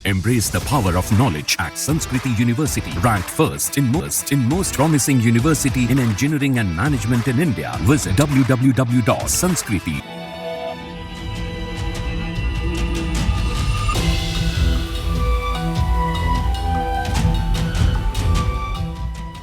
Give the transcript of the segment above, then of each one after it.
Embrace the power of knowledge at Sanskriti University, ranked first in most promising university in engineering and management in India. Visit www.sanskriti.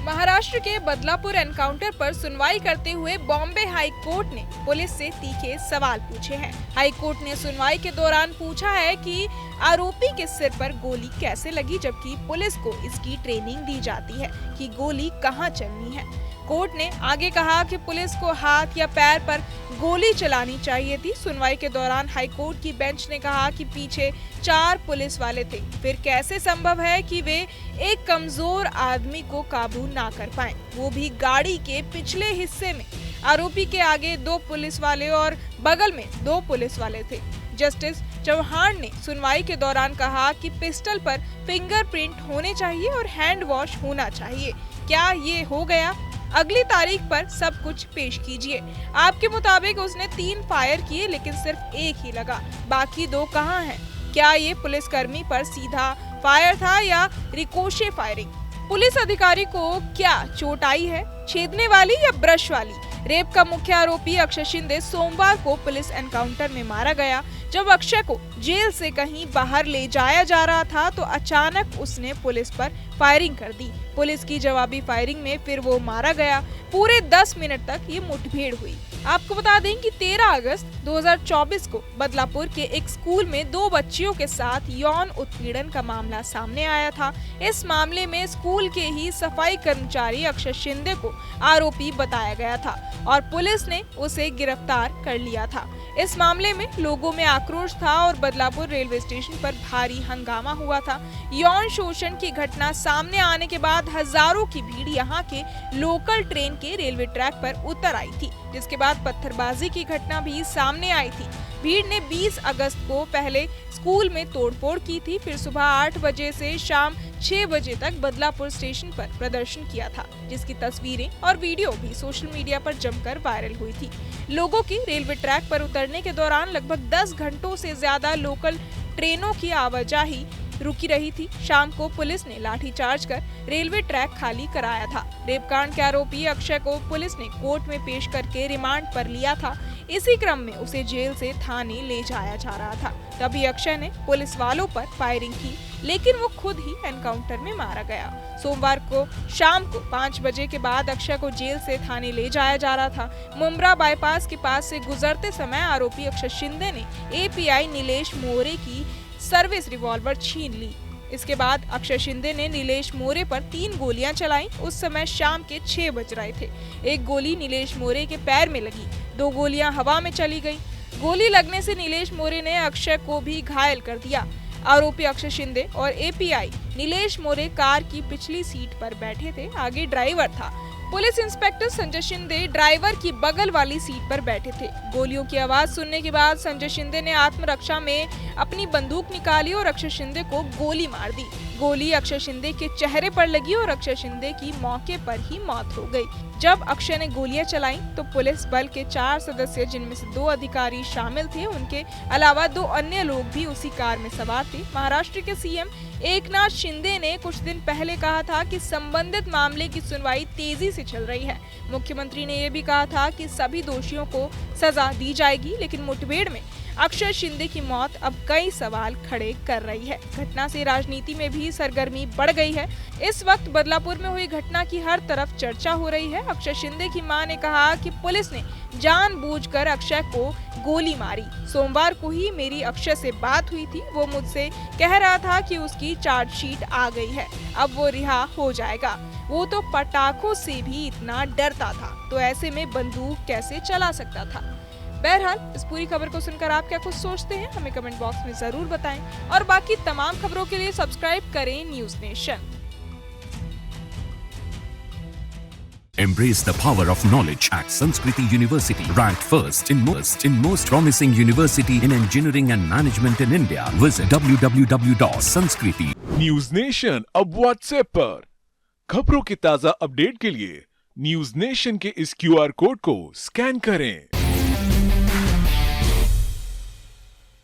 Maharashtra के Badlapur encounter पर सुनवाई करते हुए Bombay high court ने police से तीखे सवाल पूछे हैं। हाई कोर्ट ने सुनवाई के दौरान पूछा है कि आरोपी के सिर पर गोली कैसे लगी, जबकि पुलिस को इसकी ट्रेनिंग दी जाती है कि गोली कहां चलनी है। कोर्ट ने आगे कहा कि पुलिस को हाथ या पैर पर गोली चलानी चाहिए थी। सुनवाई के दौरान हाई कोर्ट की बेंच ने कहा कि पीछे 4 पुलिस वाले थे, फिर कैसे संभव है कि वे एक कमजोर आदमी को काबू ना कर पाएं, वो भी गाड़ी के पिछले हिस्से में। आरोपी के आगे 2 पुलिस वाले और बगल में 2 पुलिस वाले थे। जस्टिस चौहान ने सुनवाई के दौरान कहा कि पिस्टल पर फिंगरप्रिंट होने चाहिए और हैंड वॉश होना चाहिए। क्या ये हो गया? अगली तारीख पर सब कुछ पेश कीजिए। आपके मुताबिक उसने 3 फायर किए, लेकिन सिर्फ 1 ही लगा, बाकी 2 कहां हैं? क्या ये पुलिसकर्मी पर सीधा फायर था या रिकोशे फायरिंग? पुलिस अधिकारी को क्या चोट आई है, छेदने वाली या ब्रश वाली? रेप का मुख्य आरोपी अक्षय शिंदे सोमवार को पुलिस एनकाउंटर में मारा गया। जब अक्षय को जेल से कहीं बाहर ले जाया जा रहा था तो अचानक उसने पुलिस पर फायरिंग कर दी। पुलिस की जवाबी फायरिंग में फिर वो मारा गया। पूरे 10 मिनट तक ये मुठभेड़ हुई। आपको बता दें कि 13 अगस्त 2024 को बदलापुर के एक स्कूल में 2 बच्चियों के साथ यौन उत्पीड़न का मामला सामने आया था। इस मामले में स्कूल के ही सफाई कर्मचारी अक्षय शिंदे को आरोपी बताया गया था और पुलिस ने उसे गिरफ्तार कर लिया था। इस मामले में लोगों में आक्रोश था और बदलापुर रेलवे स्टेशन पर भारी हंगामा हुआ था। यौन शोषण की घटना सामने आने के बाद हजारों की भीड़ यहाँ के लोकल ट्रेन के रेलवे ट्रैक पर उतर आई थी, जिसके बाद पत्थरबाजी की घटना भी सामने आई थी। भीड़ ने 20 अगस्त को पहले स्कूल में तोड़फोड़ की थी, फिर सुबह 8 बजे से शाम 6 बजे तक बदलापुर स्टेशन पर प्रदर्शन किया था, जिसकी तस्वीरें और वीडियो भी सोशल मीडिया पर जमकर वायरल हुई थी। लोगों की रेलवे ट्रैक पर उतरने के दौरान लगभग 10 घंटों से ज्यादा लोकल ट्रेनों की आवाजाही रुकी रही थी। शाम को पुलिस ने लाठीचार्ज कर रेलवे ट्रैक खाली कराया था। रेपकांड के आरोपी अक्षय को पुलिस ने कोर्ट में पेश करके रिमांड पर लिया था। इसी क्रम में उसे जेल से थाने ले जाया जा रहा था। तभी अक्षय ने पुलिस वालों पर फायरिंग की, लेकिन वो खुद ही एनकाउंटर में मारा गया। सोमवार को शाम को 5 बजे के बाद अक्षय को जेल से थाने ले जाया जा रहा था। मुंब्रा बाईपास के पास से गुजरते समय आरोपी अक्षय शिंदे ने एपीआई नीलेश मोरे की सर्विस रिवॉल्वर छीन ली। इसके बाद अक्षय शिंदे ने नीलेश मोरे पर 3 गोलियां चलाई। उस समय शाम के 6 बज रहे थे। एक गोली नीलेश मोरे के पैर में लगी, 2 गोलियां हवा में चली गई। गोली लगने से नीलेश मोरे ने अक्षय को भी घायल कर दिया। आरोपी अक्षय शिंदे और एपीआई नीलेश मोरे कार की पिछली सीट पर बैठे थे, आगे ड्राइवर था। Police inspector Sanjay Shinde driver की बगल वाली सीट पर बैठे थे। गोलियों की आवाज सुनने के बाद संजय शिंदे ने आत्मरक्षा में अपनी बंदूक निकाली और अक्षय शिंदे को गोली मार दी। गोली अक्षय शिंदे के चेहरे पर लगी और अक्षय शिंदे की मौके पर ही मौत हो गई। जब अक्षय ने गोलियां चलाई तो पुलिस बल के 4 सदस्य, जिनमें से 2 अधिकारी शामिल थे, उनके अलावा 2 अन्य लोग भी उसी कार में सवार थे। महाराष्ट्र के सीएम एकनाथ शिंदे ने कुछ दिन पहले कहा था कि संबंधित मामले की सुनवाई तेजी से चल रही है। मुख्यमंत्री ने यह भी कहा था कि सभी दोषियों को सजा दी जाएगी, लेकिन मुठभेड़ में अक्षय शिंदे की मौत अब कई सवाल खड़े कर रही है। घटना से राजनीति में भी सरगर्मी बढ़ गई है। इस वक्त बदलापुर में हुई घटना की हर तरफ चर्चा हो रही है। अक्षय शिंदे की मां ने कहा कि पुलिस ने जानबूझकर अक्षय को गोली मारी। सोमवार को ही मेरी अक्षय से बात हुई थी, वो मुझसे कह रहा था कि उसकी चार्जशीट आ गई है, अब वो रिहा हो जाएगा। वो तो पटाखों से भी इतना डरता था, तो ऐसे में बंदूक कैसे चला सकता था? बहरहाल इस पूरी खबर को सुनकर आप क्या कुछ सोचते हैं, हमें कमेंट बॉक्स में जरूर बताएं और बाकी तमाम खबरों के लिए सब्सक्राइब करें news nation. Embrace the power of knowledge at Sanskriti University, ranked first in most promising university in engineering and management in India. Visit www.sanskriti. News nation अब व्हाट्सएप पर खबरों के ताजा अपडेट के लिए न्यूज़ नेशन के इस QR कोड को स्कैन करें।